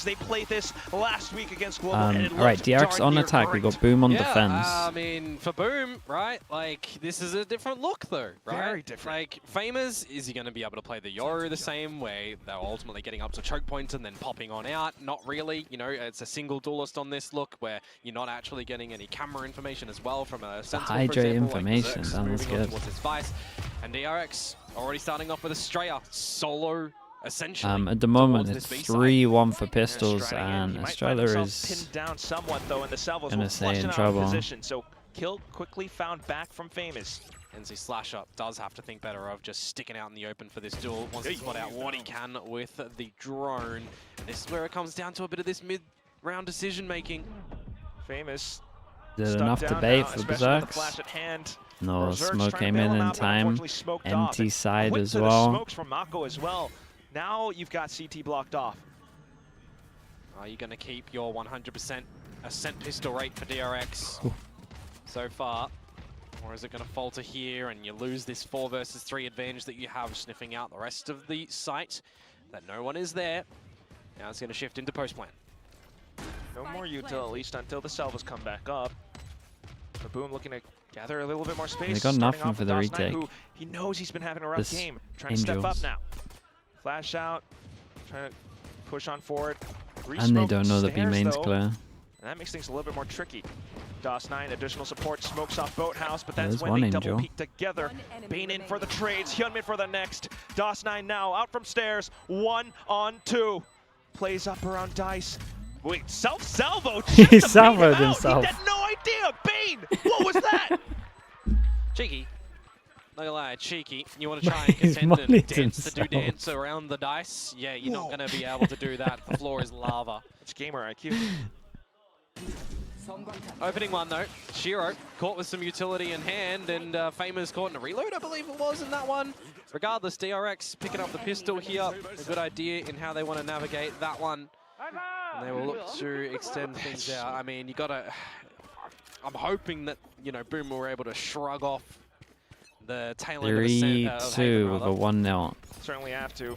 They played this last week against Global. Alright, DRX on attack. We got Boom on defense. I mean, for Boom, right? Like, this is a different look, though, right? Very different. Like, Famers, is he going to be able to play the Yoru the same way? They're ultimately getting up to choke points and then popping on out. Not really. You know, it's a single duelist on this look where you're not actually getting any camera information as well from a Sentinel, hydrate information. Like That's good. towards his Vice. And DRX already starting off with Estrella solo. Essentially, at the moment, it's 3-1 for Pistols, and Estrella is pinned down somewhat, though, and the salvos gonna will stay flush in out trouble. Position. So kill quickly found back from Famous. NC Slash Up does have to think better of just sticking out in the open for this duel. Wants to spot out what he can with the drone. This is where it comes down to a bit of this mid-round decision making. Famous did enough to bait for Berserk. No, smoke came in time. Empty side as well. Smokes from Mako as well. Now you've got CT blocked off. Are you going to keep your 100% Ascent pistol rate for DRX so far? Or is it going to falter here and you lose this 4 versus 3 advantage that you have, sniffing out the rest of the site, that no one is there? Now it's going to shift into post-plan. No more util, at least until the salvos come back up. But Boom looking to gather a little bit more space. They got nothing for the retake. He knows he's been having a rough game. Trying Angels. to step up now. Flash out, trying to push on forward. And they don't know the B main's clear. And that makes things a little bit more tricky. DOS9, additional support, smokes off Boathouse, but that's when they double peek together. Bane in for the trades, Hyunmin for the next. DOS9 now out from stairs, 1-on-2. Plays up around Dice. Wait, self-salvo? He salvoed himself. He had no idea. Bane, what was that? Cheeky. Not gonna lie, cheeky. You want to try and contend and dance to do dance around the dice? Yeah, you're not going to be able to do that. The floor is lava. It's gamer IQ. Opening one though, Shiro caught with some utility in hand, and Famous caught in a reload, I believe it was, in that one. Regardless, DRX picking up the pistol here. A good idea in how they want to navigate that one. And they will look to extend things out. I mean, you gotta... I'm hoping that, you know, Boom were able to shrug off the tail end of the 3-2 with a 1-0. Certainly have to.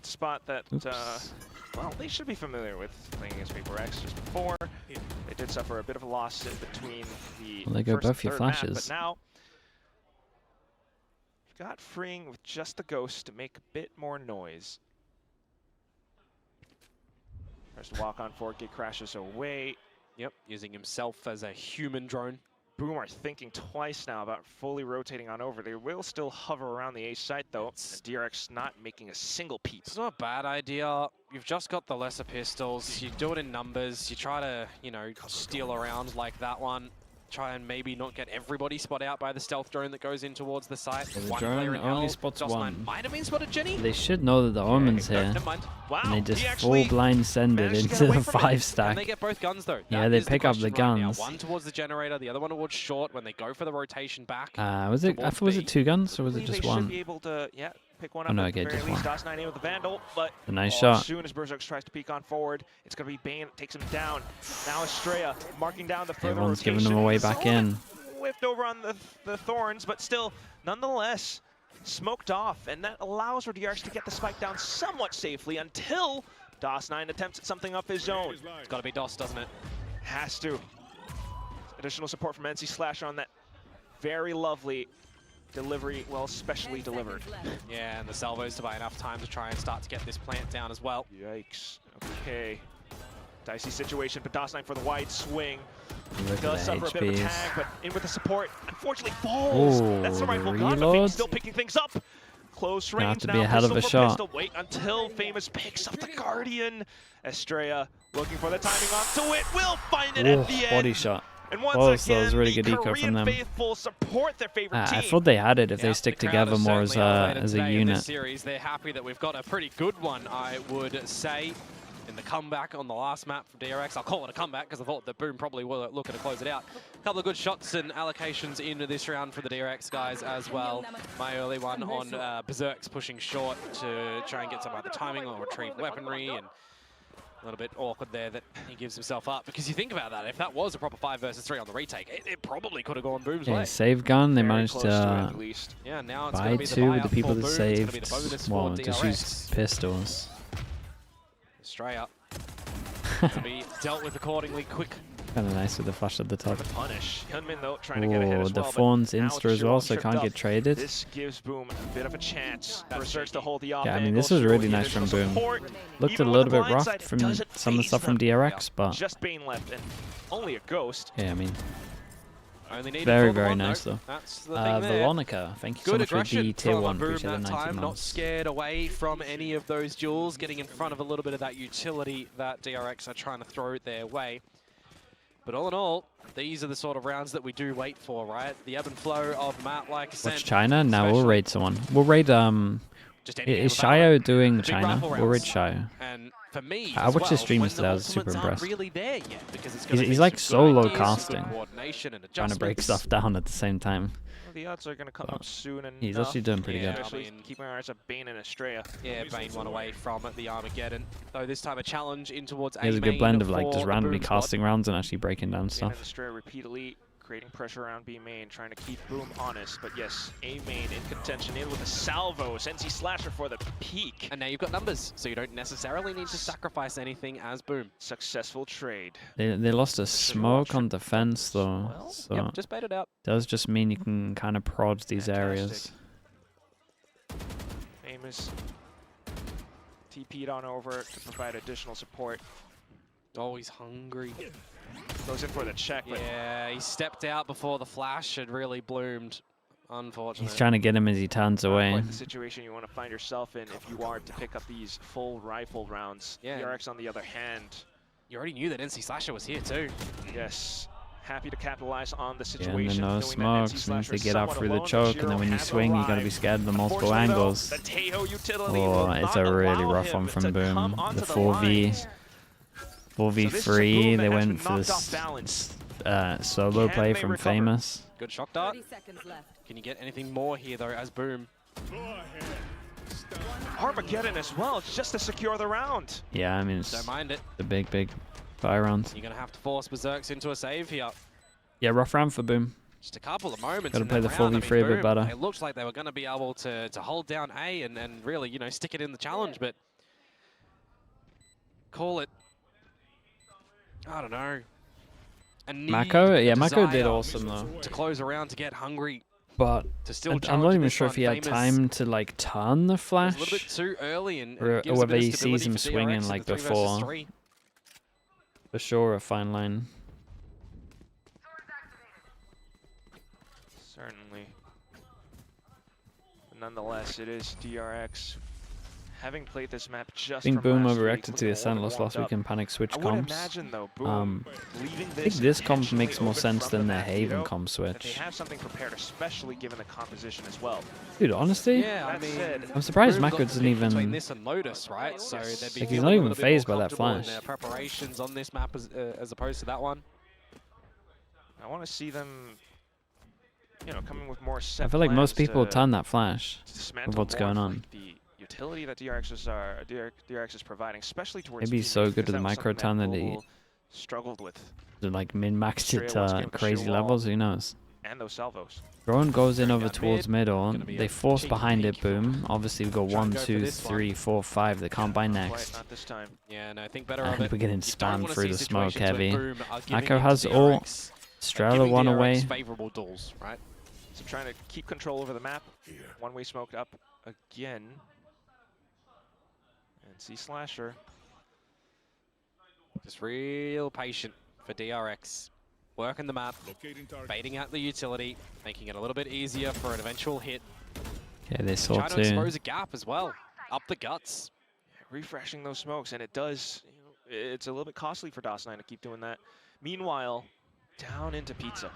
Spot that, well, they should be familiar with playing against Vapor X just before. They did suffer a bit of a loss in between the Well, they go first both your and third map, flashes. but now, you've got freeing with just the Ghost to make a bit more noise. Tries to walk on forward, get crashes away. Yep, using himself as a human drone. Boom are thinking twice now about fully rotating on over. They will still hover around the A site though. And DRX not making a single peep. It's not a bad idea. You've just got the lesser pistols. You do it in numbers. You try to, you know, steal around like that one. Try and maybe not get everybody spot out by the stealth drone that goes in towards the site. The drone only spots one. Might have been spotted, Jenny. They should know that the Omen's here. Never mind. Wow, And they just full blind send it into the 5-stack. And they get both guns though. Yeah, they pick up the guns. One towards the generator, the other one towards short when they go for the rotation back. Was it? I thought was it 2 guns or was it just They 1? should be able to, pick one up. Oh no, at okay, the very just least. 1. DOS9 in with the Vandal, but A nice shot. As soon as Berserk tries to peek on forward, it's going to be Bane, takes him down. Now Estrella marking down the further Everyone's rotation. giving them away back in. Whiffed over on the Thorns, but still, nonetheless, smoked off, and that allows for DRX to get the spike down somewhat safely until DOS9 attempts at something up his own. It's got to be DOS, doesn't it? Has to. Additional support from NC Slasher on that very lovely delivery, well, specially delivered. Yeah, and the salvos to buy enough time to try and start to get this plant down as well. Yikes. Okay. Dicey situation, but DOS9 for the wide swing. Look Does at suffer the a bit of a HPs. tag, but in with the support, unfortunately falls. Ooh, That's the rightful the gun, but Fame's reload. still picking things up. Close range Have to now. be ahead of a pistol for shot. pistol. Wait until Famous picks up the Guardian. Estrella looking for the timing onto it. Will find it at the end. Body shot. And once Oh, so again, it was really the good eco from Korean them. faithful support their favorite team. I thought they had it if they stick the crowd together are more certainly elevated as a today in this unit. series. They're happy that we've got a pretty good one, I would say. In the comeback on the last map from DRX. I'll call it a comeback because I thought that Boom probably were looking to close it out. A couple of good shots and allocations into this round for the DRX guys as well. My early one on Berserk's pushing short to try and get some other timing or retrieve weaponry, and a little bit awkward there that he gives himself up. Because you think about that, if that was a proper 5 versus 3 on the retake, it probably could have gone Boom's way. Save gun, they managed to Yeah, now it's buy be 2 with the people that Boom. saved. It's gonna be the bonus Well, for just DRX. use pistols. Straight up. To be dealt with accordingly quick. Kind of nice with the flash at the top. The punish. Hyunmin though trying to get ahead as The well, Fawn's but now insta as well, so it can't get traded. This gives Boom a bit of a chance. Berserks to hold the off Yeah, I mean, angle. this was really Shiro nice from additional Boom. support. Looked Even a with little the bit blind rough side, from doesn't some of the phase stuff from them. DRX, but Just Bane left and only a ghost. yeah, I mean, Only needed very, for the very one, nice though. though. That's the thing there. Veronica, thank you so Good much for the aggression tier from 1. Boom Appreciate the that 90 time, not months. scared away from any of those duels, getting in front of a little bit of that utility that DRX are trying to throw their way. But all in all, these are the sort of rounds that we do wait for, right? The ebb and flow of map like Ascent. Watch China. Now we'll especially. raid someone. We'll raid Just any game is of Shio Valorant. doing The big China? rifle We'll raid rounds. Shio. And for me, I as watched his well, streams when today, I was the super ultimates aren't impressed. really there yet, because it's gonna He's take like some good solo ideas, some casting. good coordination and Trying to break adjustments. stuff down at the same time. Well, the odds are going to come up soon enough. He's actually doing pretty Yeah, good. Especially I mean, keeping our eyes up Bane and Estrella. Yeah, Bane one away from the Armageddon. Though this time a challenge in towards He has a main good blend of like for just the randomly Boom squad. casting rounds and actually breaking down Bane stuff. and Estrella repeatedly creating pressure around B main, trying to keep Boom honest. But yes, A main in contention, in with a salvo. NC Slasher for the peak. And now you've got numbers, so you don't necessarily need to sacrifice anything as Boom. Successful trade. They lost a smoke on defense though, Well, so Yep, just bait it out. does just mean you can kind of prod these areas. Famous TP'd on over to provide additional support. Oh, he's hungry. Goes in for the check, but Yeah, he stepped out before the flash had really bloomed. Unfortunately. He's trying to get him as he turns not away. quite the situation you want to find yourself in if you are to pick up these full rifle rounds. Yeah. DRX on the other hand, You already knew that NC Slasher was here too. yes, happy to capitalize on the Yeah, and situation. then no knowing that NC smokes, means Slasher they is get out somewhat through the alone, but choke, and Shiro then when you has swing, you gotta be arrived. scared of the multiple Unfortunately, though, angles. the Tejo utility will Oh, it's not a really allow rough him one from to Boom. come onto The the 4v, line. So this is a 4v3, Boom that they has went been for knocked off this balance. solo Can play they from recover? Famous. Good shock dart. 30 seconds left. Can you get anything more here though as Boom? Armageddon as well, just to secure the round. Yeah, I mean, Don't it's mind it. the big fire rounds. You're going to have to force Berserks into a save here. Yeah, rough round for Boom. Just a couple of moments. Gotta in play that the round. 4v3 a bit Boom, better. It looks like they were going to be able to hold down A and really, you know, stick it in the challenge, but call it, I don't know. A need, Mako? a Yeah, Mako did desire awesome though. to close around, to get hungry, But to still I'm challenge not even this sure one. if he had Famous time to like turn the was a little bit flash. too early and Or gives a whether bit of he sees stability him for swinging DRX in like the 3 versus before. 3. For sure, a fine line. Certainly. But nonetheless, it is DRX. Having played this map just I think from Boom last week, overreacted to the looking Ascent more loss last warmed week in Panic Switch up. I would comps. imagine though, Boom leaving I think this comp intentionally makes more open sense from than the the map, Haven Tito, comp that they switch. have something prepared, especially given the composition as well. Dude, honestly, Yeah, I That mean, said, I'm surprised Boom Mako got doesn't the pick between even. this and Lotus, right? So they'd be Like, he's feeling not a even little bit phased more by that comfortable in flash. their preparations on this map as opposed to that one. I want to see them, you know, coming with more set I feel like most plans people to turn that flash dismantle with what's more going of, on. like, the utility that DRX is providing, especially towards Maybe he's B so main, good because at the that was micro something turn that he Global struggled with, like min-maxed it Australia wants to to give crazy Sheer Wall. levels. Who knows? and those salvos. Drone goes in Very over good towards mid. middle. Gonna be They a force cheeky behind it. peek. Boom. Obviously we go Trying 1, to go for 2, this one. 3, 4, 5. They can't buy Quite, next. not this time. Yeah, no, think better of And it. we're getting You don't spammed wanna through see the smoke situations where heavy. Boom are giving Mako into has ult. DRX, Strela giving one DRX away. favorable duels, right? So trying to keep control over the map. One-way smoked up again. And see Slasher. Just real patient for DRX. Working the map, baiting out the utility, making it a little bit easier for an eventual hit. Okay, they saw Trying to too. expose a gap as well. Up the guts. Refreshing those smokes, and it does, you know, it's a little bit costly for DOS9 to keep doing that. Meanwhile, down into Pizza.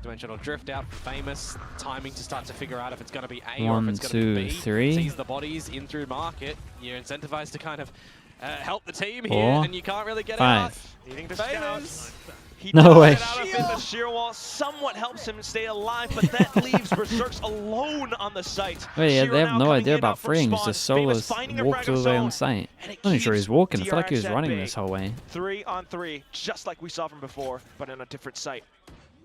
Dimensional drift out for Famous. Timing to start to figure out if it's going to be A or if 1, it's going to be 2, B. 3. Sees the bodies in through market. You're incentivized to kind of help the team here, 4, and you can't really get 5. out. Needing to Famous. He No does way. get out of it. The sheer wall somewhat helps him stay alive, but that leaves Berserks alone on the site. Wait, yeah, Shiro they have now no coming idea in about out from freeing. He's spawn. just Famous solos finding a walked frag all of the way his own, on site. and it I'm not sure keeps he's walking. I feel like he was DRX at running bay. this whole way. 3-on-3, just like we saw from before, but in a different site.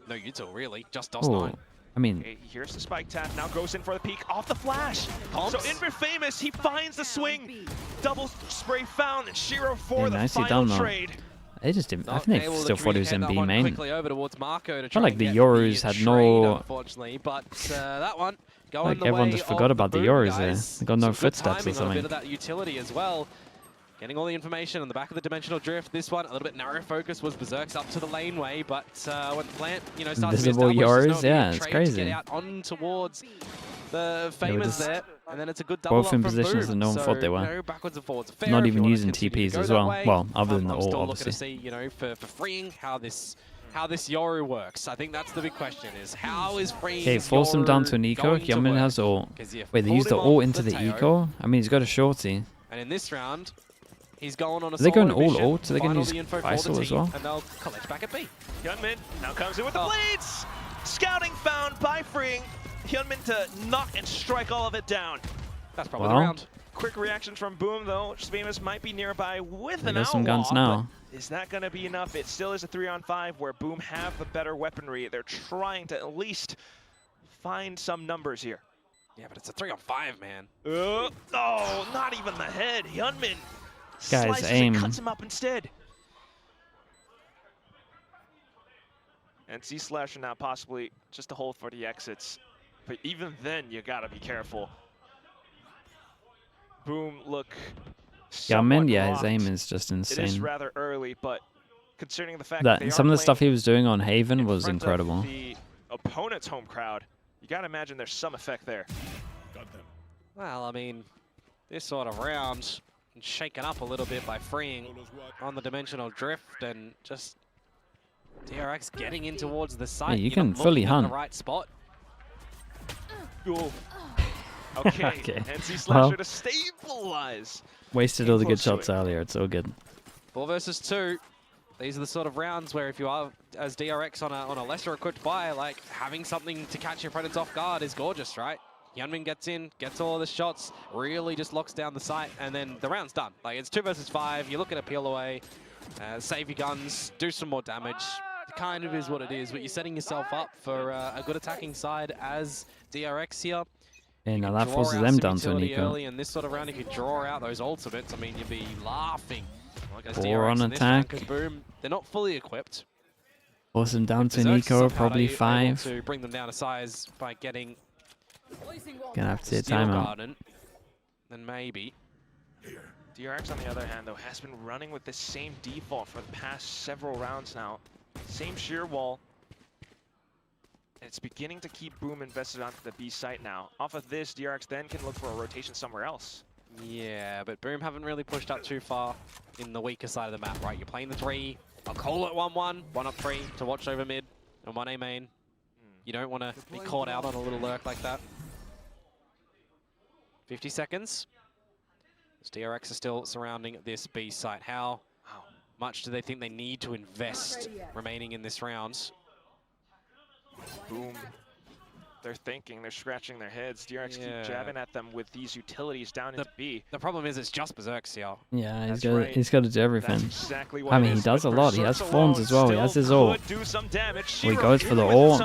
No util, really. Just Oh, DOS9. I mean, okay, here's the spike tap. Now goes in for the peek off the flash. So Famous, he finds the swing. Double spray found, and Shiro for the final trade. They just didn't. I think they still thought he was in B main. Quickly over towards Marco to I felt like the Yorus had no. Unfortunately, but that one going like the everyone way just forgot about the Yorus there. They got no Some footsteps or good timing on a something. bit of that utility as well. Getting all the information on the back of the dimensional drift. This one a little bit narrow focus was Berserk's up to the laneway, but when Plant starts Invisible to be Yorus, yeah, it's crazy. To get out on towards the Famous there, and then it's a good double both in up from positions Boom. that no one thought they were. So, backwards and forwards. Fair Not if even you using want to continue TPs to go as that well. way. Well, other than the I'm ult, still obviously. looking to see, for freeing how this Yoru works. I think that's the big question: is how is freeing? Okay, force him down to an eco. Hyunmin has ult. Wait, they used the ult into the eco? I mean, he's got a shorty. And in this round, he's going on a Are they going solo all mission, ult? Are they going to use the info for Faisal the as team, well? and they'll collect back at B. Hyunmin now comes in with the blades. Scouting found by freeing. Hyunmin to knock and strike all of it down. That's probably the round. Quick reaction from Boom, though. Famous might be nearby with an outlaw. There's some guns now. Is that going to be enough? It still is a 3-on-5 where Boom have the better weaponry. They're trying to at least find some numbers here. Yeah, but it's a 3-on-5, man. Oh, not even the head. Hyunmin Guys, aim. and cuts him up instead. And C-Slasher now possibly just a hold for the exits. But even then, you gotta be careful. Boom, look. Hyunmin, yeah, his aim is just insane. It is rather early, but considering the fact that some of the stuff he was doing on Haven was incredible. The opponent's home crowd, you gotta imagine there's some effect there. Well, I mean, this sort of round, shaken up a little bit by freeing on the dimensional drift and just DRX getting in towards the site. Yeah, you can fully hunt. The right spot. Ooh. Okay, okay. and C-Slasher to stabilize. Wasted all the good shots earlier, it's all good. 4 versus 2. These are the sort of rounds where if you are, as DRX on a lesser equipped buy, like having something to catch your opponents off guard is gorgeous, right? Hyunmin gets in, gets all the shots, really just locks down the site, and then the round's done. Like, it's 2 versus 5, you're looking to peel away, save your guns, do some more damage. It kind of is what it is, but you're setting yourself up for a good attacking side as DRX here. Yeah, now that forces them down to an eco. Early in this sort of round, if you draw out those ultimates, I mean, you'd be laughing. Like 4 on attack. Boom, they're not fully equipped. Force them down to an eco, probably 5. To bring them down a size by getting Gonna have to see a timeout. Then maybe. DRX, on the other hand, though, has been running with the same default for the past several rounds now. Same sheer wall. It's beginning to keep Boom invested onto the B site now. Off of this, DRX then can look for a rotation somewhere else. Yeah, but Boom haven't really pushed up too far in the weaker side of the map, right? You're playing the 3. I'll call it 1-1, 1 up 3 to watch over mid, and 1A main. You don't want to be caught out on a little lurk like that. 50 seconds. As DRX are still surrounding this B site. How much do they think they need to invest remaining in this round? Boom. They're thinking, they're scratching their heads. DRX keep jabbing at them with these utilities down into B. The problem is it's just Berserk here. Yeah, he's got to do everything. That's exactly what I mean, he does a lot. He has Fawns as well. He has his ult. He goes for the ult.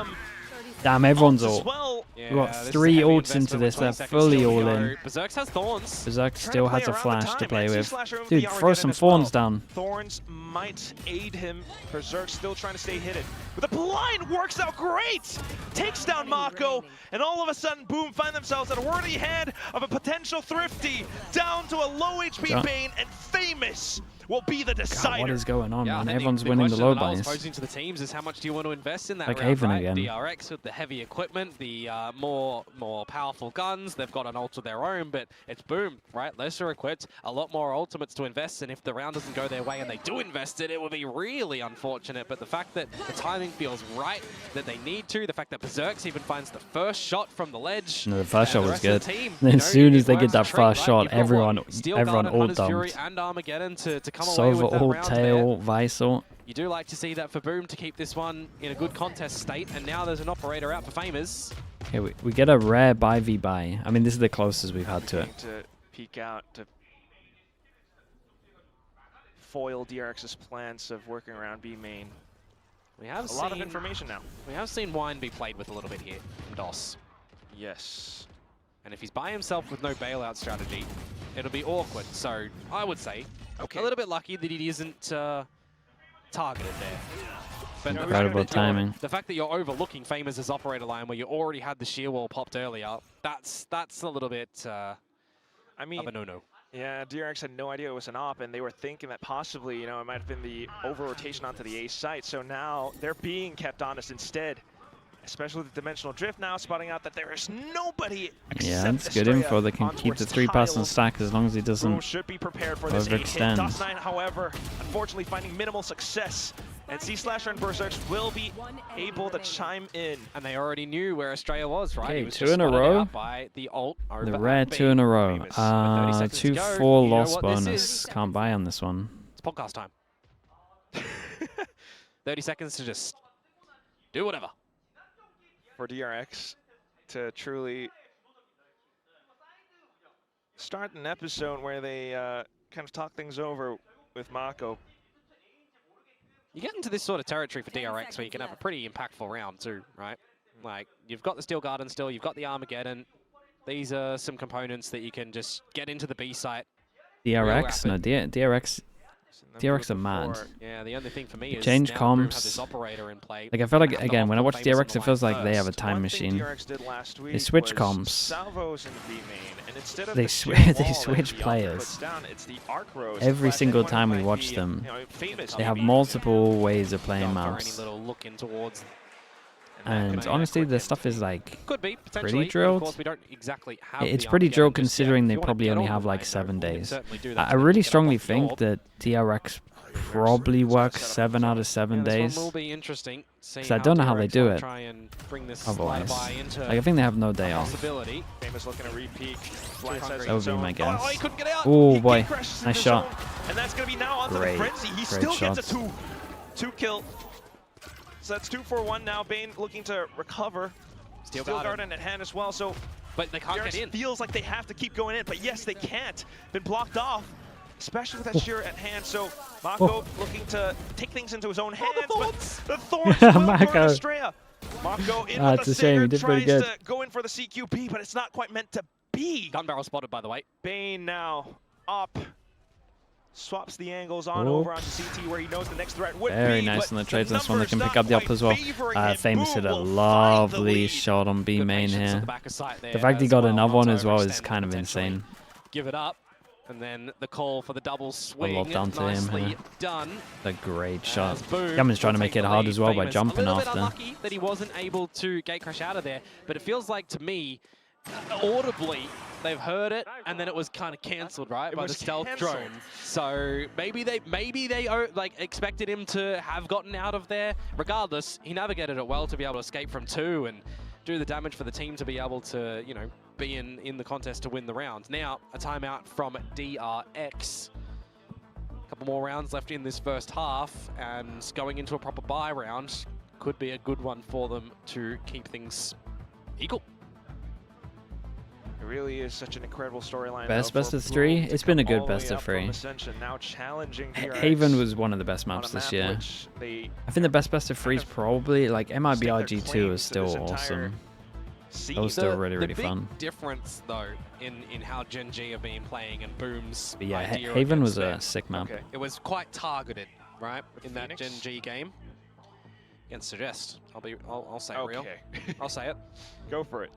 Damn, everyone's ult. We've got 3 ults into this. They're fully all in. Berserk has Thorns. Berserk still has a flash to play with. Dude, throw some Thorns down. Thorns might aid him. Berserk still trying to stay hidden. But the blind works out great! Takes down Mako, and all of a sudden, Boom find themselves at a worthy hand of a potential Thrifty, down to a low HP Bane, and Famous will be the decider. God, what is going on, man? Everyone's winning the low buys. Posing to the teams is how much do you want to invest in that like round, Haven right? again. DRX with the heavy equipment, the more powerful guns. They've got an ult of their own, but it's Boom, right? Lesser equipped, a lot more ultimates to invest in. If the round doesn't go their way and they do invest it, it would be really unfortunate. But the fact that the timing feels right, that they need to, the fact that Berserk even finds the first shot from the ledge. No, the first shot was good. Then as soon as they get that first shot, everyone ult dumped. And Armageddon to come Sova away with ult, tail, Visor. You do like to see that for Boom to keep this one in a good contest state, and now there's an operator out for Famous. Okay, we get a rare buy v buy. I mean, this is the closest we've had to it. To peek out to foil DRX's plans of working around B main. We have a lot of information now. We have seen Wine be played with a little bit here. from DOS. Yes. And if he's by himself with no bailout strategy, it'll be awkward. So I would say a little bit lucky that he isn't targeted there. But incredible timing. The fact that you're overlooking Famous' operator line where you already had the shear wall popped earlier, that's a little bit of a no-no. Yeah, DRX had no idea it was an op, and they were thinking that possibly, you know, it might have been the over-rotation onto the A site. So now they're being kept honest instead, especially with the dimensional drift now, spotting out that there is nobody except Yeah, that's good Estrella info. They can keep the 3-person stack as long as he doesn't should be prepared for this overextend. DOS9, however, unfortunately finding minimal success. And C-Slasher and Berserks will be able to chime in. And they already knew where Estrella was, right? Okay, was 2 in a row. By the ult The rare 2 in a row. 2-4 loss bonus. Can't buy on this one. It's podcast time. 30 seconds to just do whatever. For DRX to truly start an episode where they kind of talk things over with Mako. You get into this sort of territory for DRX where you can have a pretty impactful round too, right? Like, you've got the Steel Garden still, you've got the Armageddon. These are some components that you can just get into the B site. DRX? No, DRX are mad. Yeah, the only thing for me is change comps. This operator in play. Like, I feel like, again, when I watch DRX, it feels like they have a time machine. They switch comps. They switch players. Every single time we watch them, they have multiple ways of playing maps. And honestly, the stuff is like pretty drilled. It's pretty drilled considering they probably only have like 7 days. I really strongly think that DRX probably works 7 out of 7 days. Because I don't know how they do it otherwise. Like, I think they have no day off. That would be my guess. Oh boy, nice shot. Great shots. 2-kill. So that's 2-4-1 now. Bane looking to recover. Steel Garden at hand as well. So, but they can't get in. Feels like they have to keep going in, but yes, they can't. Been blocked off, especially with that shear at hand. So Mako looking to take things into his own hands, but the thorns will burn Estrella. Mako in with the Sigurd, tries to go in for the CQP, but it's not quite meant to be. Gun barrel spotted, by the way. Bane now up. Swaps the angles on over onto CT where he knows the next threat would be. Very nice on the trades. This one they can pick up the up as well. Famous hit a lovely shot on B main here. The fact he got another one as well is kind of insane. Give it up, and then the call for the double swing. A lot down to him here. Done. A great shot. Gammons trying to make it hard as well by jumping after. A little bit unlucky that he wasn't able to gate crash out of there, but it feels like to me, audibly, they've heard it, and then it was kind of cancelled, right, by the stealth drone. So maybe they like expected him to have gotten out of there. Regardless, he navigated it well to be able to escape from 2 and do the damage for the team to be able to, you know, be in the contest to win the round. Now a timeout from DRX. A couple more rounds left in this first half, and going into a proper bye round could be a good one for them to keep things equal. It really is such an incredible storyline. Best of 3? It's been a good best of 3. Haven was one of the best maps this year. I think the best of 3 is probably, like, MIBRG2 is still awesome. That was still really fun. The big difference, though, in how Gen G have been playing and Boom's but yeah, Haven was a sick map. Okay. It was quite targeted, right, in that Gen G game. Against Suggest. I'll say it real. I'll say it. Go for it.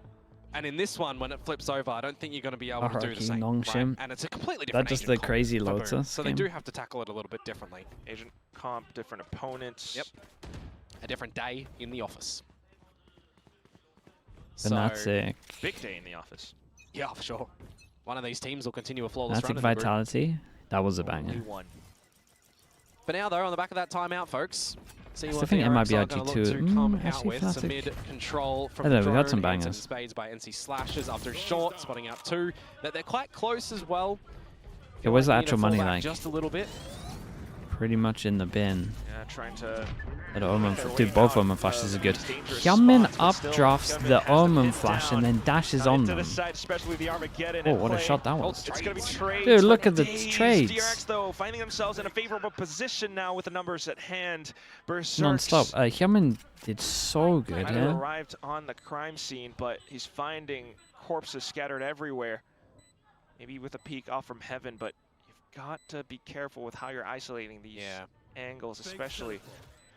And in this one, when it flips over, I don't think you're going to be able to do the same. Right? And it's a completely different That's just the crazy Lotus. So they do have to tackle it a little bit differently. Agent comp, different opponents. Yep. A different day in the office. Fnatic. Big day in the office. Yeah, for sure. One of these teams will continue a flawless run. Fnatic Vitality. That was a banger. For now, though, on the back of that timeout, folks. I still think MIBRG2 actually Fnatic. I don't know, we had some bangers. Spades by NC Slashes after a short, spotting out 2. They're quite close as well. Where's the actual money like? Just a little bit. Pretty much in the bin. Yeah, trying to... Dude, both Omen flashes are good. Hyunmin updrafts the Omen flash and then dashes on them. Oh, what a shot that was. Dude, look at the trades. DRX, though, finding themselves in a favorable position now with the numbers at hand. Non-stop. Hyunmin did so good, yeah? Arrived on the crime scene, but he's finding corpses scattered everywhere. Maybe with a peek off from heaven, but you've got to be careful with how you're isolating these angles, especially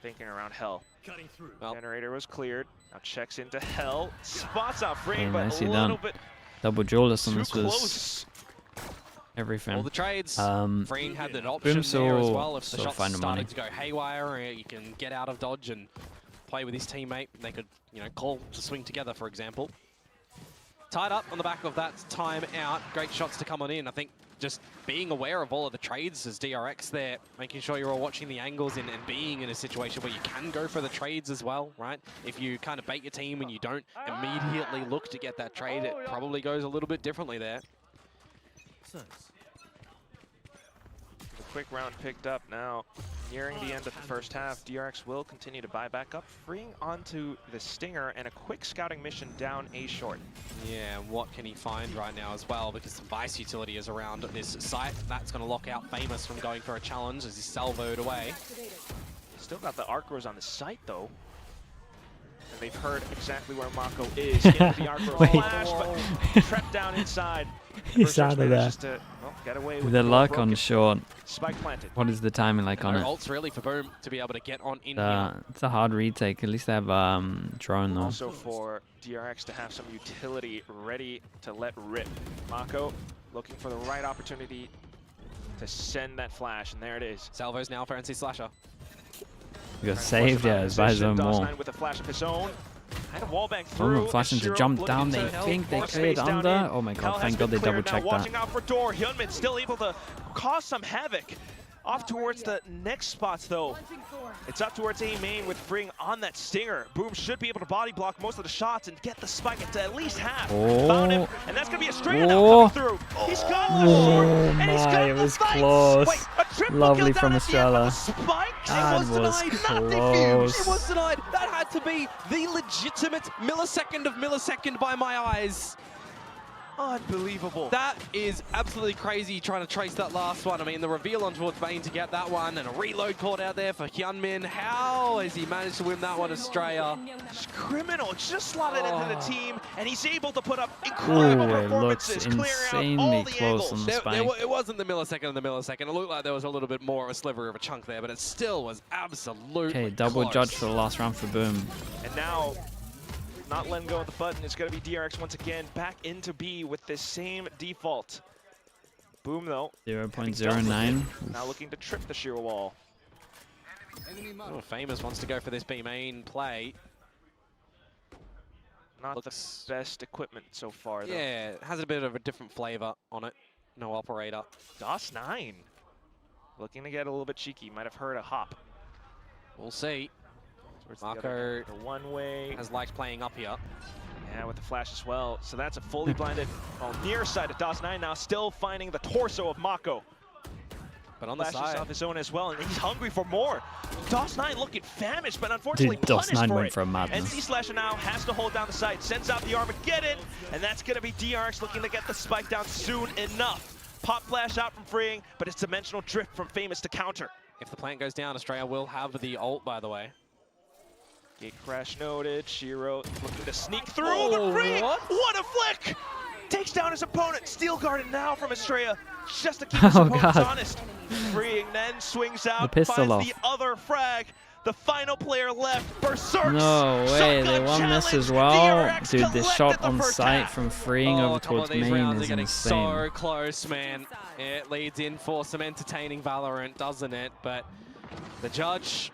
thinking around Hell. Well, generator was cleared. Now checks into Hell. Spots out Frame, but a little bit double duelist on this was everything. All the trades. Frame had an option there as well. If the shots started to go haywire, you can get out of dodge and play with his teammate. They could, you know, call to swing together, for example. Tied up on the back of that time out. Great shots to come on in. I think just being aware of all of the trades as DRX there, making sure you're all watching the angles and being in a situation where you can go for the trades as well, right? If you kind of bait your team and you don't immediately look to get that trade, it probably goes a little bit differently there. The quick round picked up now. Nearing the end of the first half, DRX will continue to buy back up, freeing onto the Stinger and a quick scouting mission down A short. Yeah, and what can he find right now as well? Because some Vice utility is around this site. That's going to lock out Famous from going for a challenge as he's salvoed away. Still got the Archers on the site though. And they've heard exactly where Mako is. Into the Archer flash, but trapped down inside. He's out of there. To, well, get away with the luck on short. Spike planted. What is the timing like on it? Ults really for Boom to be able to get on in here. It's a hard retake. At least they have drone though. Also for DRX to have some utility ready to let rip. Mako looking for the right opportunity to send that flash, and there it is. Salvo's now for NC Slasher. He got saved, yeah, it's by his own wall. With a flash of his own. And a wall bank through. Flashing to jump down, they think they cleared under. Oh my god, thank god they double checked that. Watching out for door, Hyunmin still able to cause some havoc. Off towards the next spots though. It's up towards A main with Fring on that Stinger. Boom should be able to body block most of the shots and get the spike into at least half. Found him, and that's gonna be a Stringer now coming through. He's got one short, and he's got it the was fight. close. Wait, a triple Lovely kill from down Estrella. Spike. That It was denied, not close. defused. It was denied. That had to be the legitimate millisecond by my eyes. Unbelievable. That is absolutely crazy trying to trace that last one. I mean, the reveal on towards Vayne to get that one and a reload caught out there for Hyunmin. How has he managed to win that one, Estrella? It's criminal. Just slotted into the team, and he's able to put up incredible performances, clearing out all the angles. On the spike. It wasn't the millisecond of the millisecond. It looked like there was a little bit more of a sliver of a chunk there, but it still was absolutely Okay, double close. judge for the last round for Boom. And now, not letting go of the button, it's going to be DRX once again back into B with this same default. Boom though. 0.09. Now looking to trip the sheer wall. Oh, Famous wants to go for this B main play. Not the best equipment so far though. Yeah, it has a bit of a different flavor on it. No operator. DOS9 looking to get a little bit cheeky. Might have heard a hop. We'll see. Mako the one-way has liked playing up here. Yeah, with the flash as well. So that's a fully blinded, near side of DOS9 now, still finding the torso of Mako. But on the Flashes side off his own as well, and he's hungry for more. DOS9 looking famished, but unfortunately punished DOS9 for went it. for a madness. NC Slasher now has to hold down the site, sends out the Armageddon, and that's going to be DRX looking to get the spike down soon enough. Pop flash out from Freeing, but it's dimensional drift from Famous to counter. If the plant goes down, Australia will have the ult, by the way. Gate crash noted. Shiro looking to sneak through, but Freeing, what a flick! Takes down his opponent. Steel guarded now from Estrella, just to keep his opponents honest. Freeing then swings out, finds the other frag. The final player left, Berserk. No way, they won this as well. Dude, the shot on sight from Freeing over towards main is insane. So close, man. It leads in for some entertaining Valorant, doesn't it? But the judge,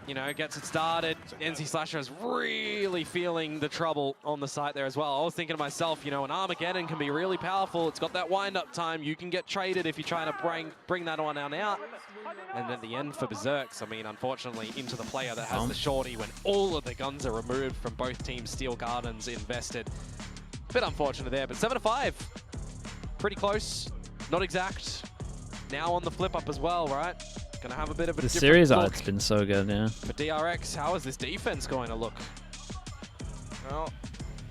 you know, gets it started. NC Slasher is really feeling the trouble on the site there as well. I was thinking to myself, you know, an Armageddon can be really powerful. It's got that wind-up time. You can get traded if you're trying to bring that one out. And at the end for Berserks, I mean, unfortunately, into the player that has the shorty when all of the guns are removed from both teams' Steel Gardens invested. A bit unfortunate there, but 7-5. Pretty close, not exact. Now on the flip up as well, right? Gonna have a bit of a the series art's been so good, yeah. For DRX, how is this defense going to look? Well,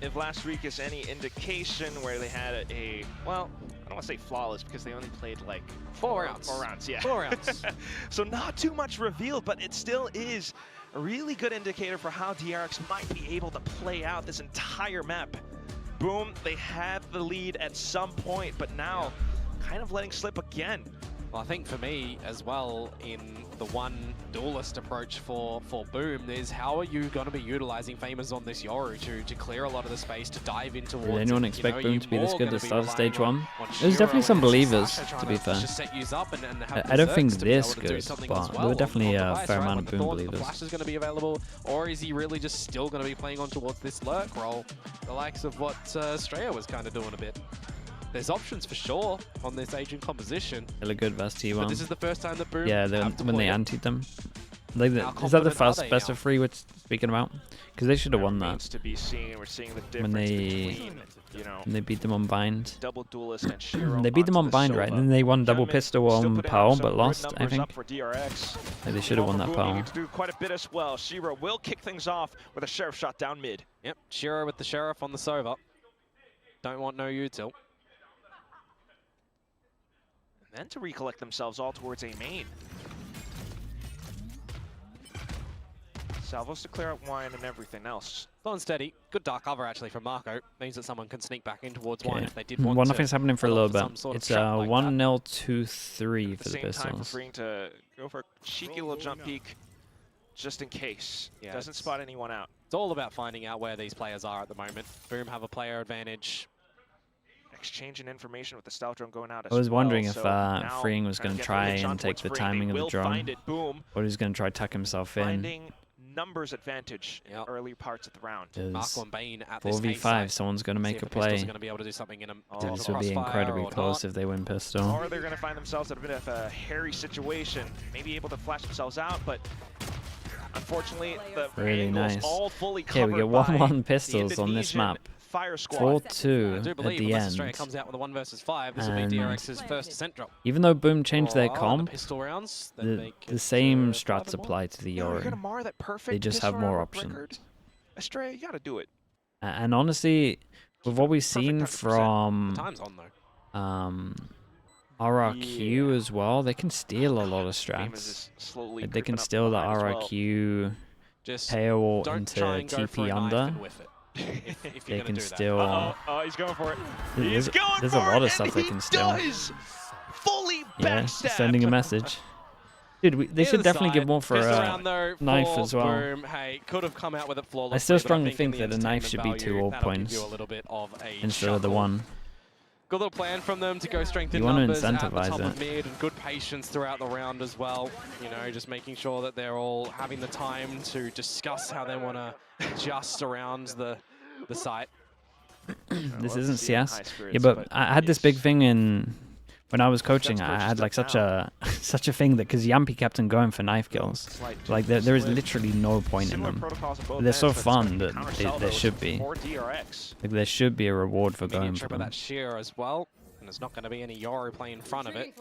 if last week is any indication, where they had well, I don't want to say flawless because they only played like 4 rounds. 4 rounds, yeah. 4 rounds. So not too much revealed, but it still is a really good indicator for how DRX might be able to play out this entire map. Boom, they had the lead at some point, but now kind of letting slip again. Well, I think for me as well, in the one duelist approach for Boom, is how are you going to be utilizing Famous on this Yoru to clear a lot of the space, to dive in towards. Did anyone expect Boom to be this good at the start of stage 1? There's definitely some believers, to be fair. I don't think this good, but there were definitely a fair amount of Boom believers. Flash is going to be available, or is he really just still going to be playing on towards this lurk role, the likes of what Straya was kind of doing a bit? There's options for sure on this agent composition. Really good vs T1. But this is the first time that Boom when they antied them. Like is that the first best of 3 we're speaking about? Because they should have won that. To be seen. We're seeing the when they beat them on bind. Double duelist and Shiro they beat them on bind, right? And then they won double pistol on Powell, but lost, I think. Like they should have won that Powell. To do quite a bit as well. Shiro will kick things off with a Sheriff shot down mid. Yep, Shiro with the Sheriff on the Sova. Don't want no util. Then to recollect themselves all towards A main. Salvos to clear out wine and everything else. Slow and steady. Good dark cover actually from Marco. Means that someone can sneak back in towards wine if they did want nothing's happening for a little bit. It's 1-0, 2-3 for the Pistols. Pistols. Preferring to go for a cheeky little jump peek just in case. Yeah, doesn't spot anyone out. It's all about finding out where these players are at the moment. Boom have a player advantage. Exchanging information with the stealth drone going out as I was wondering if so Freeing was going to try and take the timing of the drone, or he's going to try to tuck himself in. Finding numbers advantage in early parts of the round. 4v5, someone's going to make a play. This would be incredibly close if they win pistol. Or they're going to find themselves in a bit of a hairy situation, maybe able to flash themselves out, but unfortunately the really nice. All fully okay, we get 1-1 pistols on this map. 4-2 at the end. Comes out with a 1 versus 5. This will be DRX's first Ascent drop. Even though Boom changed their comp, the same strats apply to the Yoru. They just have more options. Astray, you gotta do it. And honestly, with what we've seen from RRQ as well, they can steal a lot of strats. They can steal the RRQ payable into TP under. If they can still. Oh, he's going for it. There's a lot of stuff they can steal. Fully sending a message. Dude, they should definitely give more for a knife as well. Hey, could have come out with it flawlessly. I still strongly think that a knife should be 2 ult points instead of the 1. Good little plan from them to go strength in numbers at the top of mid, and good patience throughout the round as well. You know, just making sure that they're all having the time to discuss how they want to adjust around the site. This isn't CS. Yeah, but I had this big thing in when I was coaching. I had like such a thing that because Yampi kept on going for knife kills, like there is literally no point in them. They're so fun that there should be. Like there should be a reward for going for them. That sheer as well, and there's not going to be any Yoru play in front of it.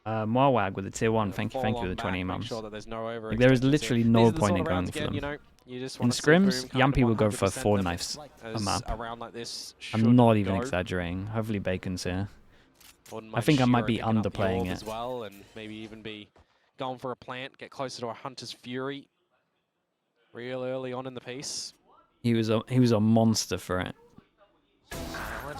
Moawag with the tier 1. Thank you for the 20 months. Like, there is literally no point in going for them. In scrims, Yampi will go for 4 knives a map. I'm not even exaggerating. Hopefully Bacon's here. I think I might be underplaying it. As well, and maybe even be going for a plant, get closer to a Hunter's Fury real early on in the piece. He was a monster for it.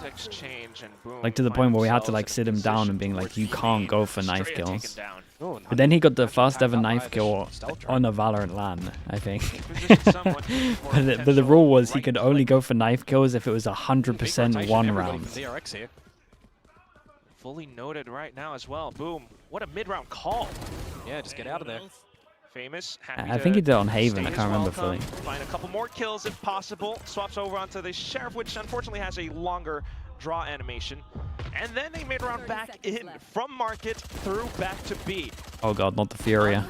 Exchange and boom, like to the point where we had to like sit him down and being like, you can't go for knife kills. But then he got the first ever knife kill on a Valorant LAN, I think. but the rule was he could only go for knife kills if it was 100% 1 round. Fully noted right now as well. Boom, what a mid-round call. Yeah, just get out of there. Famous. I think he did it on Haven. I can't remember fully. Find a couple more kills if possible. Swaps over onto the Sheriff, which unfortunately has a longer draw animation. And then they made around back in from Market through back to B. Oh god, not the Furia.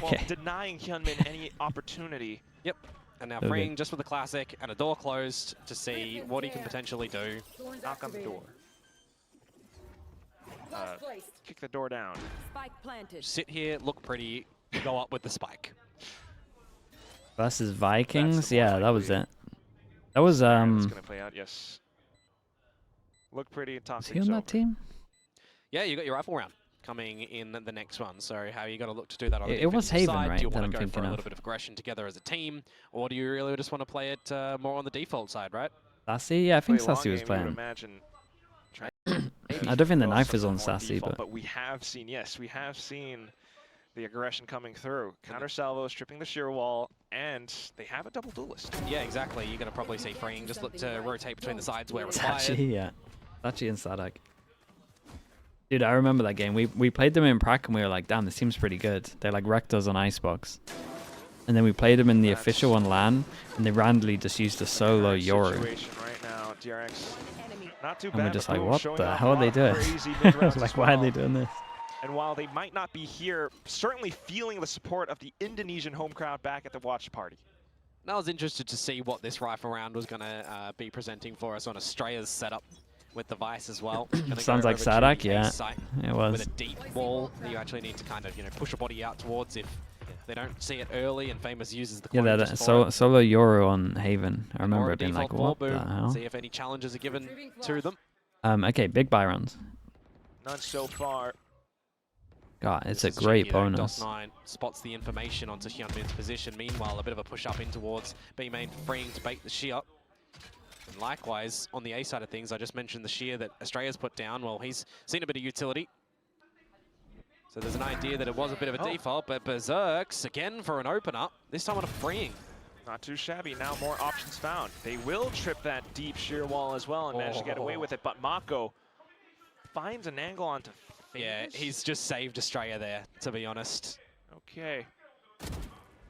Well, denying Hyunmin any opportunity. Yep. And now Freeing just with the classic and a door closed to see what he can potentially do. Knock on the door. kick the door down. Spike planted. Sit here, look pretty, go up with the spike. Versus Vikings? Yeah, that was it. That was, That's gonna play out, yes. Look pretty and talk. Is he on that team? Yeah, you got your rifle round coming in the next one. So how are you going to look to do that on the it was Haven, side? right? Do you want I'm to go for a of. little bit of aggression together as a team? Or do you really just want to play it more on the default side, right? Sassy? Yeah, I think Sassy was playing. I don't think the knife is on Sassy, but we have seen, yes, we have seen the aggression coming through. Counter salvos, stripping the shear wall, and they have a double duelist. Yeah, exactly. You're going to probably see freeing. Just look to rotate between the sides where required. Sachi, yeah. Sachi and Sadak. Dude, I remember that game. We played them in Prac and we were like, damn, this seems pretty good. They like wrecked us on Icebox. And then we played them in the official on LAN, and they randomly just used a solo Yoru. Right now, DRX. Not too bad, and we're just like, what the hell are they doing? Like, why are they doing this? And while they might not be here, certainly feeling the support of the Indonesian home crowd back at the watch party. And I was interested to see what this rifle round was going to be presenting for us on Australia's setup with the Vice as well. Sounds like Sadak, yeah. It was. With a deep wall that you actually need to kind of, push your body out towards if they don't see it early, and Famous uses the solo Yoru on Haven. I remember it being like, what the hell? See if any challenges are given to them. Okay, big buy rounds. None so far. God, it's a great bonus. DOS9 spots the information onto Hyunmin's position. Meanwhile, a bit of a push up in towards B main, freeing to bait the shear. And likewise, on the A side of things, I just mentioned the shear that Australia's put down. Well, he's seen a bit of utility. So there's an idea that it was a bit of a default, but Berserks, again for an opener, this time on a freeing. Not too shabby, now more options found. They will trip that deep shear wall as well and manage to get away with it, but Mako finds an angle onto Famous. Yeah, he's just saved Australia there, to be honest. Okay.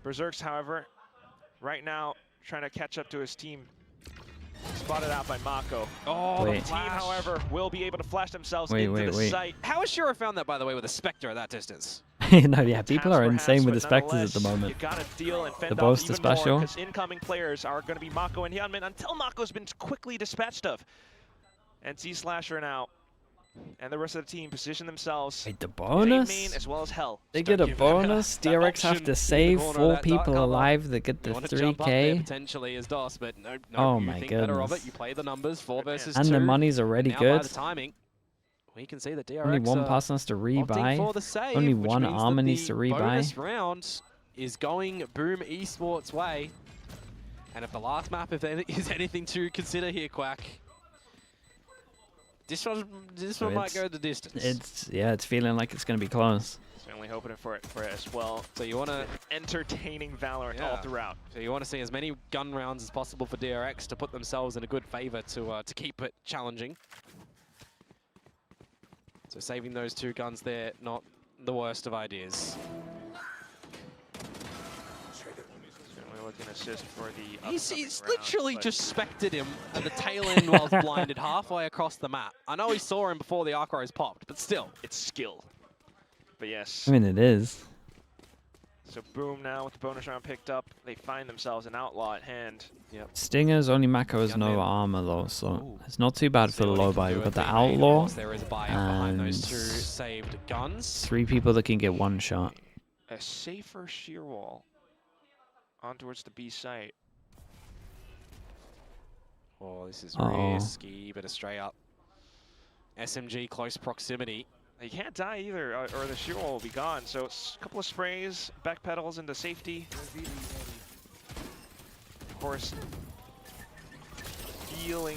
Berserks, however, right now trying to catch up to his team. Spotted out by Mako. Oh, the team, however, will be able to flash themselves into the site. How has Shiro found that, by the way, with a Spectre at that distance? No, yeah, people are insane with the Spectres at the moment. You gotta deal and fend the boast off is special. Because incoming players are going to be Mako and Hyunmin until Mako's been quickly dispatched of. And C-Slasher now and the rest of the team position themselves. Wait, the bonus? Main as well as Hell. They get a bonus. DRX have to save 4 people alive to get the 3K. Potentially as DOS, but no, oh you my think goodness. better of it. You play the numbers, 4 versus 2. And the money's already good. By the timing, we can see that DRX only one person has to rebuy. Save, only one armor needs to rebuy. Bonus round is going Boom Esports' way. And if the last map is anything to consider here, Quack, this one might go the distance. It's feeling like it's going to be close. Certainly hoping for it as well. So you want to entertaining Valorant all throughout. So you want to see as many gun rounds as possible for DRX to put themselves in a good favor to keep it challenging. So saving those 2 guns there, not the worst of ideas. Looking assist for the he's literally just spected him at the tail end whilst blinded halfway across the map. I know he saw him before the arc rays popped, but still. It's skill. But yes. I mean, it is. So Boom now with the bonus round picked up. They find themselves an outlaw at hand. Yep. Stingers, only Mako has no armor though, so it's not too bad for the low buy. We've got the Outlaw there is a buy behind those 2 saved guns. 3 people that can get 1 shot. A safer shear wall on towards the B site. Oh, this is risky, but a straight up SMG close proximity. You can't die either, or the shear wall will be gone. So it's a couple of sprays, back pedals into safety. Of course, feeling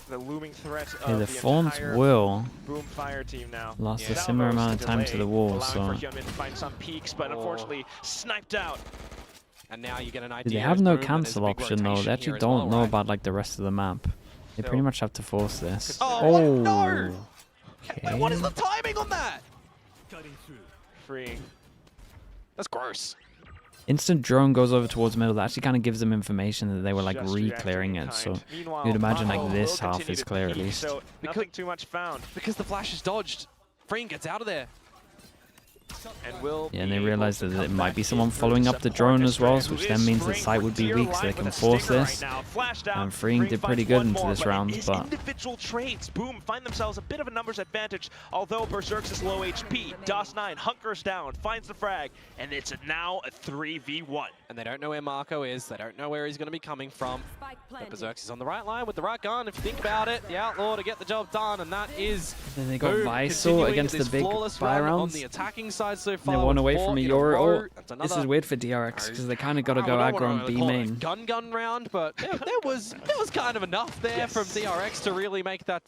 the looming threat of the Fawns will Boom fire team now. Lost a similar amount of time to the wall, so for Hyunmin to find some peaks, but unfortunately sniped out. And now you get an idea. They have no cancel option though. They actually don't know about like the rest of the map. They pretty much have to force this. Oh no! Okay. What is the timing on that? Freeing. That's gross. Instant drone goes over towards middle. That actually kind of gives them information that they were like re-clearing it. So you'd imagine like this half is clear at least. So nothing too much found. Because the flash is dodged. Freeing gets out of there. Yeah, and they realize that it might be someone following up the drone as well, which then means that Sight would be weak, so they can force this. And Freeing did pretty good into this round, but individual trades, Boom find themselves a bit of a numbers advantage, although Berserk's is low HP. DOS9 hunkers down, finds the frag, and it's now a 3v1. And they don't know where Marco is, they don't know where he's going to be coming from. But Berserk's is on the right line with the right gun, if you think about it, the Outlaw to get the job done, and that is then they got Visor against the big buy rounds. On the attacking side so far. They won away from a Euro. This is weird for DRX because they kind of got to go aggro on B main. Gun round, but there was kind of enough there from DRX to really make that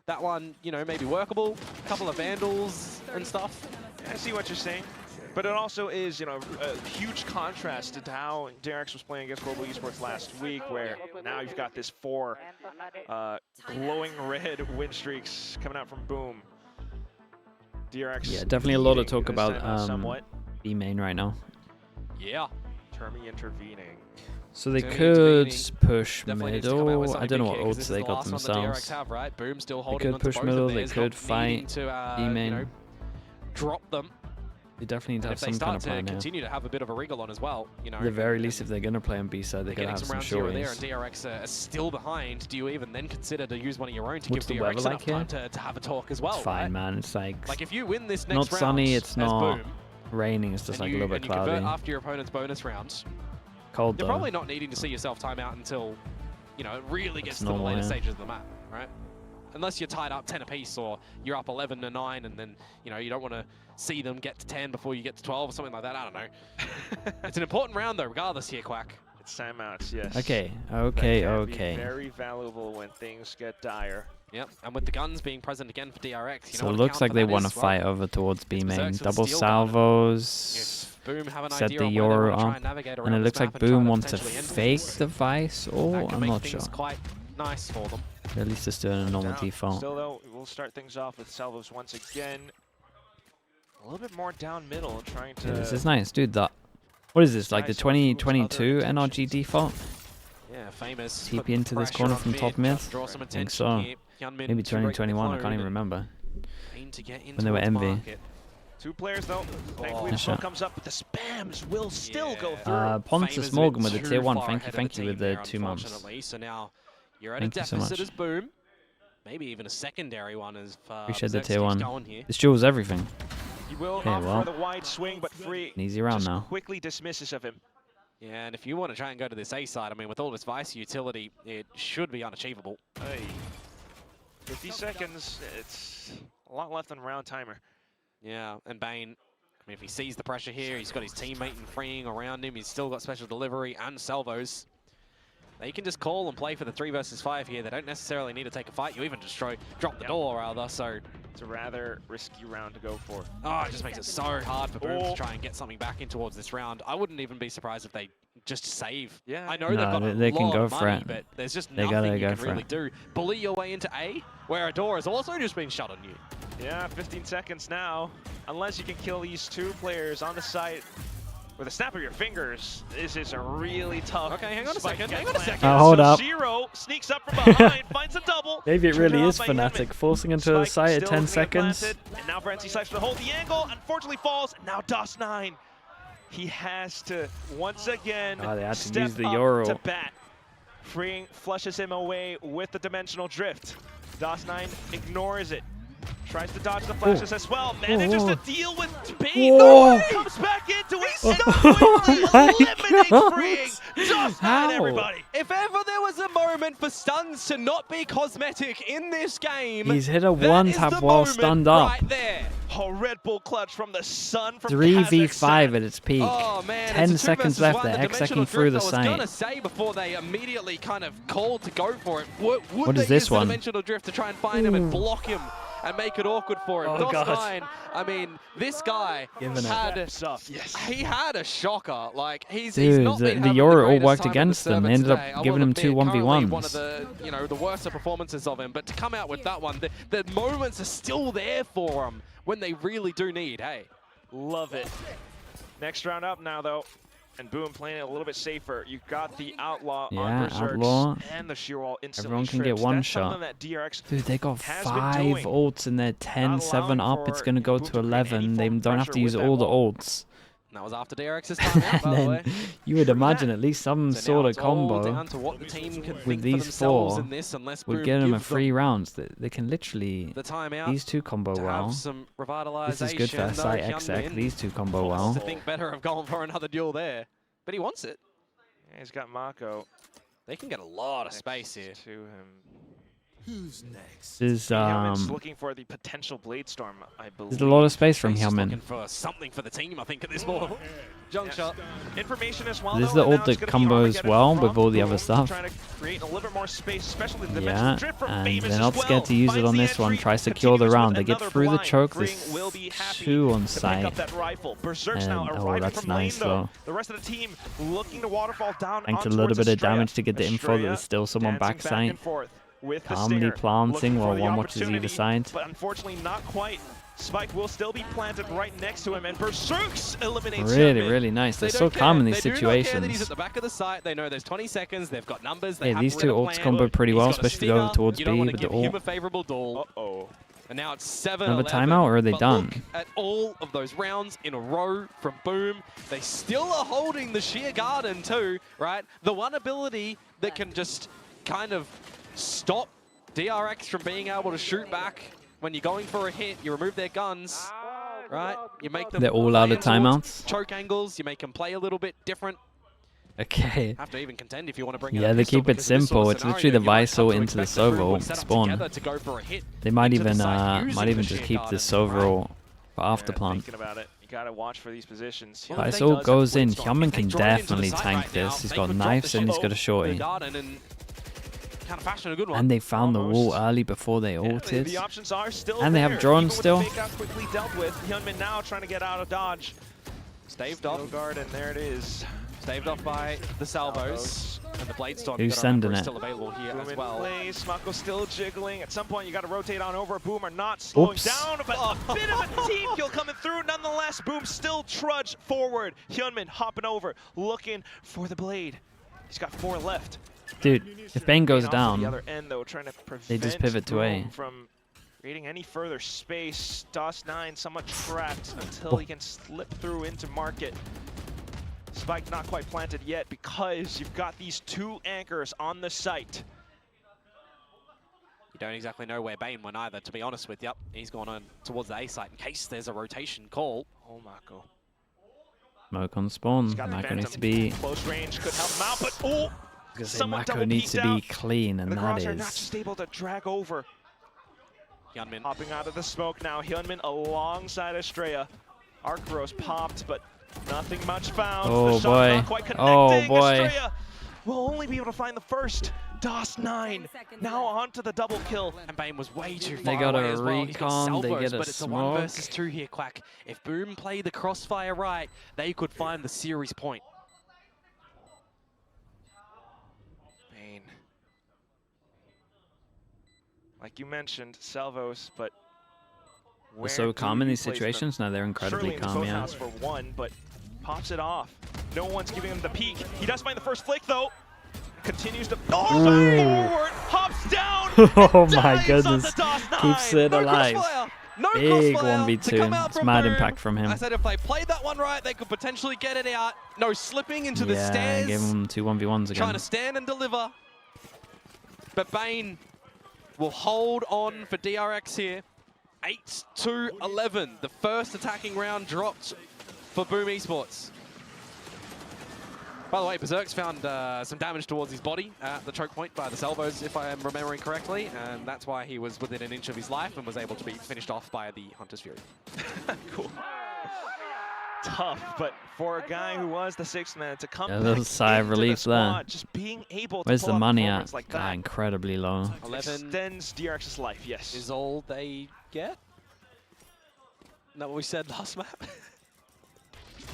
that one, you know, maybe workable. A couple of vandals and stuff. I see what you're saying. But it also is, you know, a huge contrast to how DRX was playing against Global Esports last week, where now you've got this 4 glowing red win streaks coming out from Boom. DRX. Yeah, definitely a lot of talk about B main right now. Yeah. Termi intervening. So they could push middle. I don't know what ults they got themselves. They could push middle, they could fight B main. Drop them. They definitely need to have some kind of plan here. Continue to have a bit of a wriggle on as well, you know. At the very least, if they're going to play on B side, they're going to have some shorties. There, and DRX are still behind. Do you even then consider to use one of your own to give DRX enough time to have a talk as well? It's fine, man. It's like if you win this next not round, sunny, it's not Boom, raining. It's just like a little bit cloudy. You convert after your opponent's bonus rounds. Cold though. You're probably not needing to see yourself time out until, you know, it really gets to the later stages of the map, right? Unless you're tied up 10 apiece or you're up 11-9 and then, you know, you don't want to see them get to 10 before you get to 12 or something like that. I don't know. It's an important round though, regardless here, Quack. It's timeouts, yes. Okay. Be very valuable when things get dire. Yep, and with the guns being present again for DRX, so it looks like they want to fight over towards B main. Double salvos. Boom have an set idea the Euro up, and it looks like Boom wants to fake the Vice, or I'm not sure. Quite nice for them. At least it's doing a normal default. Still though, we'll start things off with salvos once again. A little bit more down middle, trying to... Yeah, this is nice, dude. What is this, like the 2022 NRG default? Yeah, famous. TP into this corner from top mid? I think so. Maybe 2021, I can't even remember. When they were MV. 2 players though. Thankfully, the smoke comes up, but the spams will still go through. Pontus Morgan with the tier 1. Thank you with the 2 months. So now you're at a deficit as Boom. Maybe even a secondary one as appreciate the tier 1. This duels everything. He will opt for the wide swing, but Free an easy round now. Quickly dismisses of him. Yeah, and if you want to try and go to this A side, I mean, with all this Vice utility, it should be unachievable. Hey. 50 seconds, it's a lot left on round timer. Yeah, and Bane, I mean, if he sees the pressure here, he's got his teammate and Freeing around him, he's still got special delivery and salvos. They can just call and play for the 3 versus 5 here. They don't necessarily need to take a fight. You even just drop the door, rather, so... It's a rather risky round to go for. Oh, it just makes it so hard for Boom to try and get something back in towards this round. I wouldn't even be surprised if they just save. Yeah. I know they've got a lot of money, but there's just nothing you can really do. Bully your way into A, where a door has also just been shut on you. Yeah, 15 seconds now. Unless you can kill these 2 players on the site with a snap of your fingers, this is a really tough. Okay, hang on a second. Hold up. Zero sneaks up from behind, finds a double. Maybe it really is Fnatic, forcing into the site at 10 seconds. And now Frenzy Sykes to hold the angle, unfortunately falls, and now DOS9. He has to, once again, they had to step use the up Euro. to bat. Freeing flushes him away with the dimensional drift. DOS9 ignores it. Tries to dodge the flashes as well. Manages to deal with pain. Comes back into it. Eliminates Freeing. DOS9, everybody. If ever there was a moment for stuns to not be cosmetic in this game, he's hit a 1-tap while stunned up. Right there. A Red Bull clutch from the sun from 3v5 at its peak. Oh, man, 10 seconds left. They're execing through the site. I was going to say before they immediately kind of called to go for it. What is this one? Dimensional drift to try and find him and block him and make it awkward for him. DOS9, I mean, this guy he had a shocker. Like he's not been the Euro all worked against them. They ended up giving him 2 1v1s. One of the the worst performances of him, but to come out with that one, the moments are still there for him when they really do need. Hey, love it. Next round up now though. And Boom playing it a little bit safer. You've got the Outlaw on Yeah, Berserks Outlaw. and the Sheer Wall instantly Everyone can get trips. one That's shot. something that DRX Dude, they got has 5 been doing. ults and they're 10, 7 up. It's going to go Boom to to create any 11. They form of don't have to pressure use with all that the wall. ults. That was after DRX's time out, by the way. You would True imagine that. at least some So sort now of it's all combo down to what the team can with think these for themselves 4 in this, unless would Boom get them a give 3 rounds. They can literally, the timeout these 2 combo to well. have some revitalization. This is good for though. SI Exec. Hyunmin These 2 combo wants well. to think better of going for another duel there, but he wants it. Yeah, he's got Mako They can get a lot of space here. to him. Who's next? There's Hyunmin's looking for the potential Blade Storm, I believe. there's a lot of space from He's just looking Hyunmin. for something for the team, I think, at this point. Junk shot. Information as well. This is though, the and now ult it's that gonna be combos Armageddon well from with all the other Boom, stuff. Trying to create a little bit more space, especially the Yeah, dimensional drift from and Famous they're as not well. scared to use it Finds on the this one. entry, Tries to secure the continues round. with They get another through the blind. choke. Green There's will be happy 2 on to pick site. up that rifle. Berserk's now And, arriving that's from nice, lane, though. though. The rest of the team looking to waterfall down Thanks a on little towards bit of Estrella. damage to get the info that Estrella there's still someone dancing back back side. and forth with the Calmly stinger, planting looking while for the one watches either opportunity, side. but unfortunately not quite. Spike will still be planted right next to him, and Berserk's eliminates Really, Hyunmin. really nice. They're They so don't calm care. in these They do not care that he's situations. at the back of the site. They know there's 20 seconds. They've got numbers. They Yeah, have these 2 ults plan. combo pretty He's well, got a especially going stinger. towards You B don't want to with the give him ult. a favorable duel. Uh-oh. And now it's 7-11. Another timeout, or are they but done? Look at all of those rounds in a row from Boom. They still are holding the sheer garden too, right? The one ability that can just kind of stop DRX from being able to shoot back when you're going for a hit. You remove their guns, right? You make them They're all out of play towards timeouts? choke angles. You make them play a little bit different. Okay. Have to even contend if you want to bring in Yeah, a they pistol, keep it because in this sort simple. of It's literally scenario, the you might come Visor to into the expect that Boom Sova would set up spawn. together to go for a hit They might into the even site using the just sheer keep the garden, Sova right? ult for after plant. Thinking about it, you gotta watch for these positions. Well, But if this they ult does goes have in. Blade Storm, Hyunmin if they can draw it into the definitely site tank right now, this. He's they got could drop the knives and he's got a the shorty. garden and kind of fashion a good one. And they found the wall Almost. early before they Yeah, ulted. the options are still And they have there, drones even with still. the fake out quickly dealt with. Hyunmin now trying to get out of dodge. Staved off. Guard, and there it is. Staved off by the salvos. And the Blade Storm, Who's you gotta remember, sending is it? still available here Boom as in well. place. Mako still jiggling. At some point, you got to rotate on over. Boom are not slowing Oops. down, but a bit of a team kill coming through. Nonetheless, Boom still trudge forward. Hyunmin hopping over, looking for the blade. He's got 4 left. Dude, if Bane goes Getting off to the down, other end, though, trying to they just prevent pivot to A. Boom from creating any further space. DOS9 somewhat trapped until he can slip through into market. Spike not quite planted yet because you've got these 2 anchors on the site. You don't exactly know where Bane went either, to be honest with you. He's gone on towards the A site in case there's a rotation call. Oh, Mako. Smoke on spawn. He's got the Mako needs Phantom. to be... Close range could help him out, but oh! Someone Mako double needs peeked to be out. clean, and The that crosshair not is... just able to drag over. Hyunmin. Hopping out of the smoke now. Hyunmin alongside Estrella. Arcros popped, but nothing much found. Oh, the shot boy. not quite connecting. Oh, boy. Estrella will only be able to find the first. DOS9 now on to the double kill. And Bane was way too far They got away a as well. He's got recon, they salvos, get a but it's a smoke. 1 versus 2 here, Quack. If Boom play the crossfire right, they could find the series point. Bane. Like you mentioned, salvos, but They're where so do calm in you these place situations. Now they're them? incredibly Surely in the calm, yeah. boathouse for 1, but pops it off. No one's giving him the peek. He does find the first flick though. Continues to forward, hops down. Oh and my dives goodness. onto DOS9. Keeps it No alive. crossfire! No Big crossfire 1v2. to come out It's from mad Boom. impact from him. I said if they played that one right, they could potentially get it out. No slipping into the Yeah, stairs. gave him 2 1v1s Trying again. to stand and deliver. But Bane will hold on for DRX here. 8-11. The first attacking round dropped for Boom Esports. By the way, Berserk's found some damage towards his body at the choke point by the salvos, if I am remembering correctly, and that's why he was within an inch of his life and was able to be finished off by the Hunter's Fury. Cool. Tough, but for a guy who was the 6th man to come Yeah, back little sigh of into the relief there. squad, just being able to Where's pull the out money performance at? like Ah, that incredibly low. 11 extends DRX's life, yes. is all they get. Isn't that what we said last map?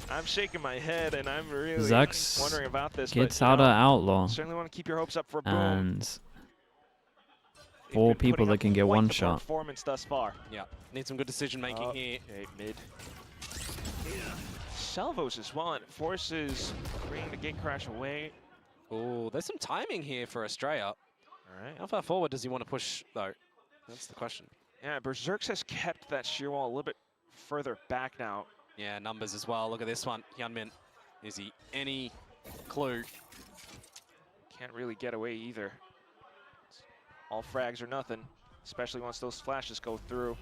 I'm shaking my head and I'm really Zux wondering about this. gets but, out of Outlaw. certainly want to keep your hopes up for Boom. And They've 4 been people putting that up can get quite 1 the shot. performance thus far. Yeah, need some good decision making here. Okay, mid. salvos as well, and it forces Green to gate crash away. Oh, there's some timing here for Australia. All right. How far forward does he want to push, though? That's the question. Yeah, Berserks has kept that shear wall a little bit further back now. Yeah, numbers as well. Look at this one. Hyunmin, is he any clue? Can't really get away either. All frags or nothing, especially once those flashes go through.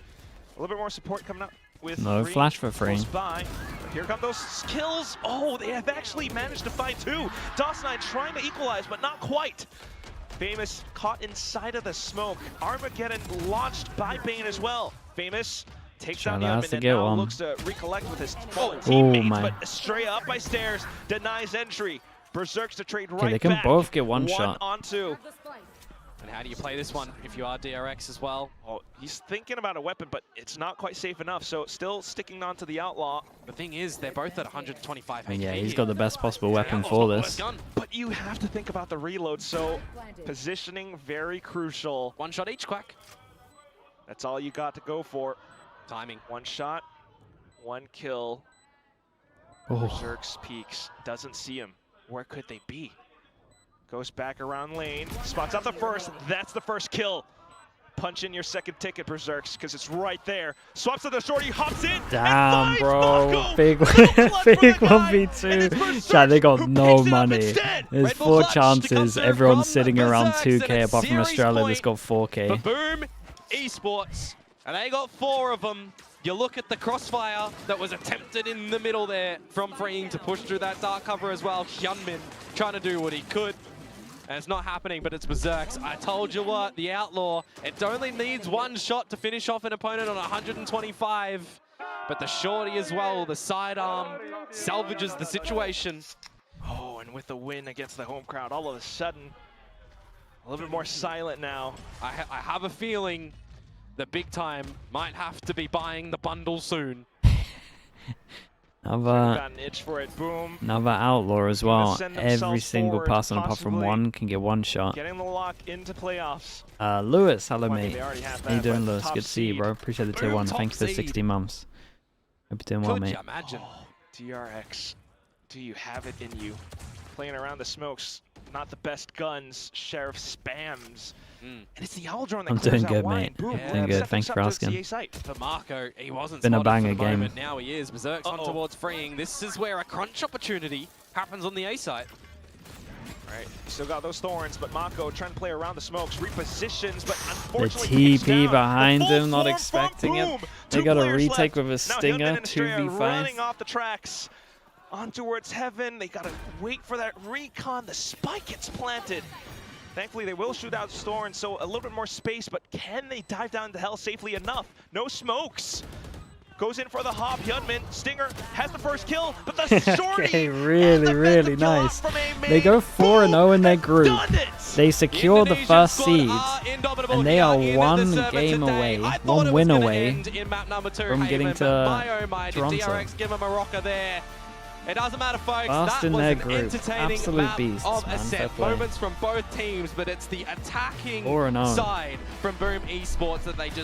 A little bit more support coming up with no flash for free. By. Here come those kills. Oh, they have actually managed to find two. DOS9 trying to equalize, but not quite. Famous caught inside of the smoke. Armageddon launched by Bane as well. Famous takes down the Hyunmin and now looks to recollect with his teammates, but Estrella up by stairs, denies entry. Berserks to trade right back. They can both get one shot. On two. And how do you play this one if you are DRX as well? Oh, he's thinking about a weapon, but it's not quite safe enough, so still sticking on to the Outlaw. The thing is, they're both at 125 HP. Yeah, he's got the best possible weapon for this. But you have to think about the reload, so positioning very crucial. One shot each, Quack. That's all you got to go for. Timing. One shot, one kill. Oh. Berserks peeks, doesn't see him. Where could they be? Goes back around lane, spots out the first. That's the first kill. Punch in your second ticket, Berserks, because it's right there. Swaps to the shorty, hops in. Damn, bro. Big 1v2. Yeah, they got no money. There's 4 chances. Everyone's sitting around 2k apart from Australia that's got 4k. Boom Esports, and they got 4 of them. You look at the crossfire that was attempted in the middle there from Freeing to push through that dark cover as well. Hyunmin trying to do what he could. And it's not happening, but it's Berserks. I told you what, the Outlaw, it only needs one shot to finish off an opponent on 125. But the shorty as well, the sidearm, salvages the situation. Oh, and with the win against the home crowd, all of a sudden, a little bit more silent now. I have a feeling the big time might have to be buying the bundle soon. Got an itch for it. Boom. Another Outlaw as well. Every single person apart from one can get one shot. Getting the lock into playoffs. Lewis, hello mate. How you doing, Lewis? Good to see you, bro. Appreciate the tier 1. Thank you for 60 months. Hope you're doing well, mate. Could you imagine? Oh, DRX, do you have it in you? Playing around the smokes, not the best guns. Sheriff spams. And it's the Aldron that I'm doing good, mate. Yeah. Doing good. Thanks for asking. For Marco, he wasn't been a banger for the game. moment. Now he is. Berserk's on towards Freeing. This is where a crunch opportunity happens on the A site. Right, still got those thorns, but Mako trying to play around the smokes, repositions, but unfortunately the TP behind him, not expecting it. They got a retake with a stinger, 2v5. Running off the tracks on towards heaven. They gotta wait for that recon. The spike gets planted. Thankfully, they will shoot out Storm, so a little bit more space, but can they dive down to hell safely enough? No smokes. Goes in for the hop. Hyunmin, Stinger has the first kill, but the shorty. Okay, really nice. They go 4-0 in their group. They secure the first seed, and they are one game away, one win away from getting to Toronto. It doesn't matter, folks. Fast that in was their an group. entertaining Absolute map beasts, of man. Ascent. Moments from both teams, but it's the attacking 4-0. side from Boom Esports that they just